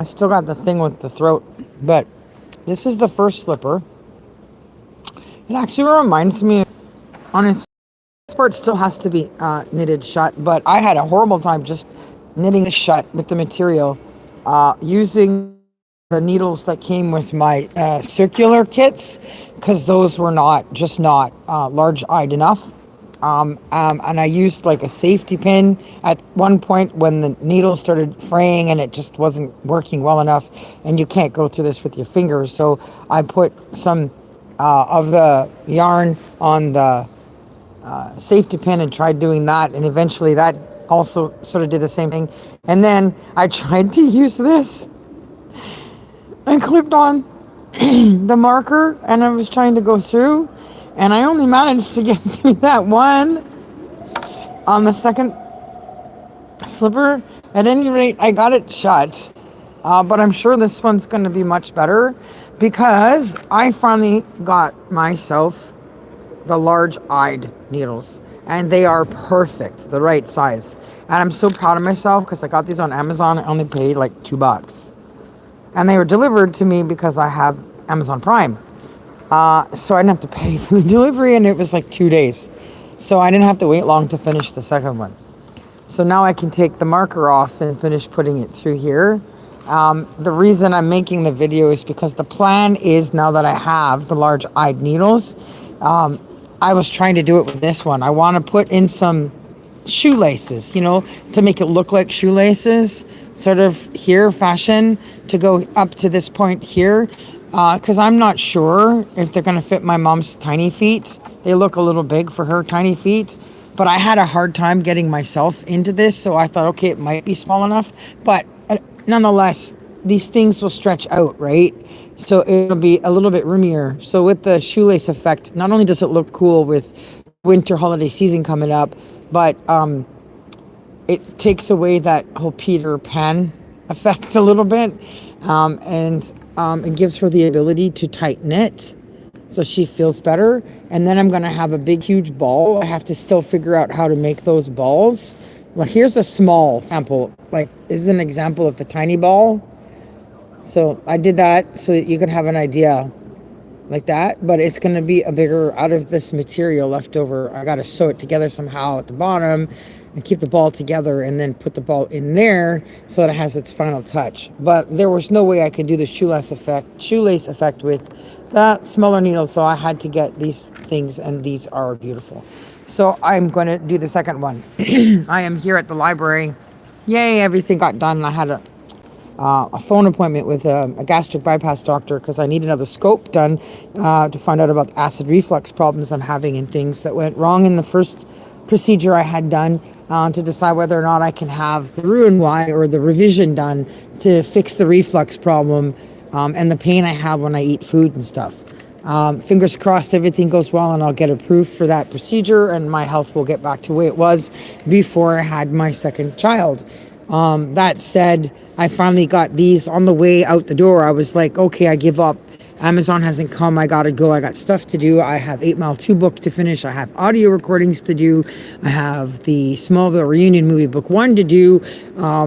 I still got the thing with the throat, but this is the first slipper. It actually reminds me, honestly, this part still has to be knitted shut, but I had a horrible time just knitting it shut with the material, using the needles that came with my circular kits, because those were not large-eyed enough. And I used like a safety pin at one point when the needle started fraying and it just wasn't working well enough. And you can't go through this with your fingers. So I put some of the yarn on the safety pin and tried doing that. And eventually that also sort of did the same thing. And then I tried to use this. I clipped on the marker and I was trying to go through. And I only managed to get through that one on the second slipper. At any rate, I got it shut. But I'm sure this one's going to be much better because I finally got myself the large-eyed needles. And they are perfect, the right size. And I'm so proud of myself because I got these on Amazon. I only paid like $2. And they were delivered to me because I have Amazon Prime. So I didn't have to pay for the delivery, and it was like 2 days. So I didn't have to wait long to finish the second one. So now I can take the marker off and finish putting it through here. The reason I'm making the video is because the plan is, now that I have the large-eyed needles, I was trying to do it with this one. I want to put in some shoelaces, to make it look like shoelaces, sort of here fashion, to go up to this point here. Because I'm not sure if they're going to fit my mom's tiny feet. They look a little big for her tiny feet. But I had a hard time getting myself into this, so I thought, okay, it might be small enough. But nonetheless, these things will stretch out, right? So it'll be a little bit roomier. So with the shoelace effect, not only does it look cool with winter holiday season coming up, but it takes away that whole Peter Pan effect a little bit. And it gives her the ability to tighten it so she feels better. And then I'm going to have a big, huge ball. I have to still figure out how to make those balls. Well, here's a small sample. Like, this is an example of the tiny ball. So I did that so that you can have an idea like that. But it's going to be a bigger, out of this material left over. I got to sew it together somehow at the bottom and keep the ball together and then put the ball in there so that it has its final touch. But there was no way I could do the shoelace effect with that smaller needle, so I had to get these things, and these are beautiful. So I'm going to do the second one. I am here at the library. Yay, everything got done. I had a phone appointment with a gastric bypass doctor because I need another scope done to find out about acid reflux problems I'm having and things that went wrong in the first procedure I had done, to decide whether or not I can have the Roux-en-Y or the revision done to fix the reflux problem and the pain I have when I eat food and stuff. Fingers crossed everything goes well and I'll get approved for that procedure and my health will get back to the way it was before I had my second child. That said, I finally got these on the way out the door. I was like, okay, I give up. Amazon hasn't come. I gotta go. I got stuff to do. I have 8 Mile 2 book to finish. I have audio recordings to do. I have the Smallville reunion movie book 1 to do.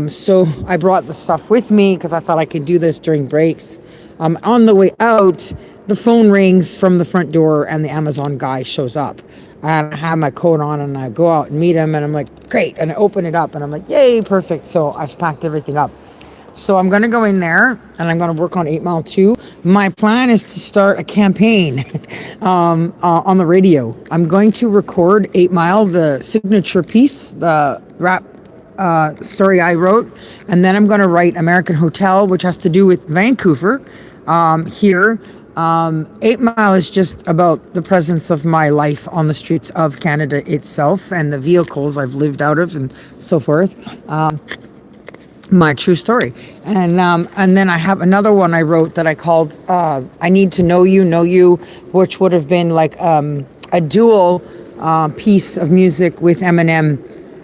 So I brought the stuff with me because I thought I could do this during breaks. On the way out, the phone rings from the front door and the Amazon guy shows up. And I have my coat on and I go out and meet him and I'm like, great. And I open it up and I'm like, yay, perfect. So I've packed everything up. So I'm going to go in there and I'm going to work on 8 Mile 2. My plan is to start a campaign on the radio. I'm going to record 8 Mile, the signature piece, the rap story I wrote. And then I'm going to write American Hotel, which has to do with Vancouver here. 8 Mile is just about the presence of my life on the streets of Canada itself and the vehicles I've lived out of and so forth. My true story. And then I have another one I wrote that I called I Need to Know You, which would have been like a dual piece of music with Eminem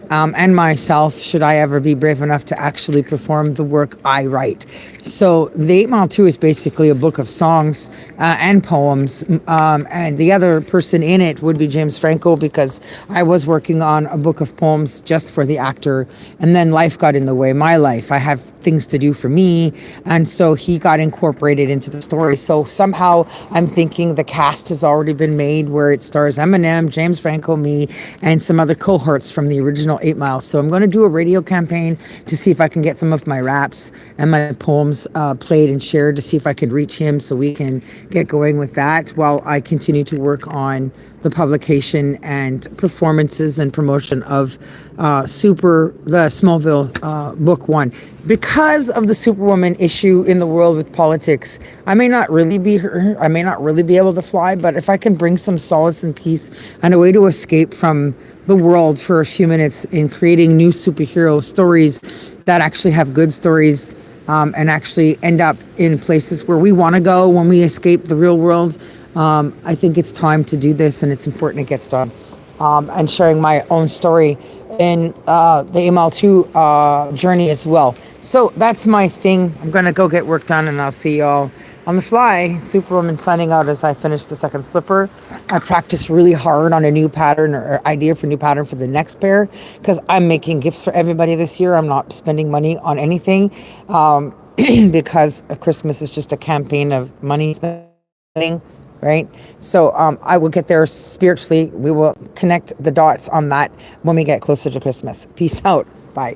and myself, should I ever be brave enough to actually perform the work I write. So the 8 Mile 2 is basically a book of songs and poems, and the other person in it would be James Franco, because I was working on a book of poems just for the actor, and then life got in the way. My life, I have things to do for me, and so he got incorporated into the story. So somehow I'm thinking the cast has already been made, where it stars Eminem, James Franco, me, and some other cohorts from the original 8 Mile. So I'm going to do a radio campaign to see if I can get some of my raps and my poems played and shared, to see if I could reach him, so we can get going with that while I continue to work on the publication and performances and promotion of the Smallville book one. Because of the Superwoman issue in the world with politics, I may not really be her, I may not really be able to fly, but if I can bring some solace and peace and a way to escape from the world for a few minutes in creating new superhero stories that actually have good stories, and actually end up in places where we want to go when we escape the real world, I think it's time to do this, and it's important it gets done. And sharing my own story in the ML2 journey as well. So that's my thing. I'm going to go get work done, and I'll see y'all on the fly. Superwoman signing out as I finish the second slipper. I practiced really hard on a new pattern or idea for new pattern for the next pair, because I'm making gifts for everybody this year. I'm not spending money on anything, because Christmas is just a campaign of money spending. Right? So I will get there spiritually. We will connect the dots on that when we get closer to Christmas. Peace out. Bye.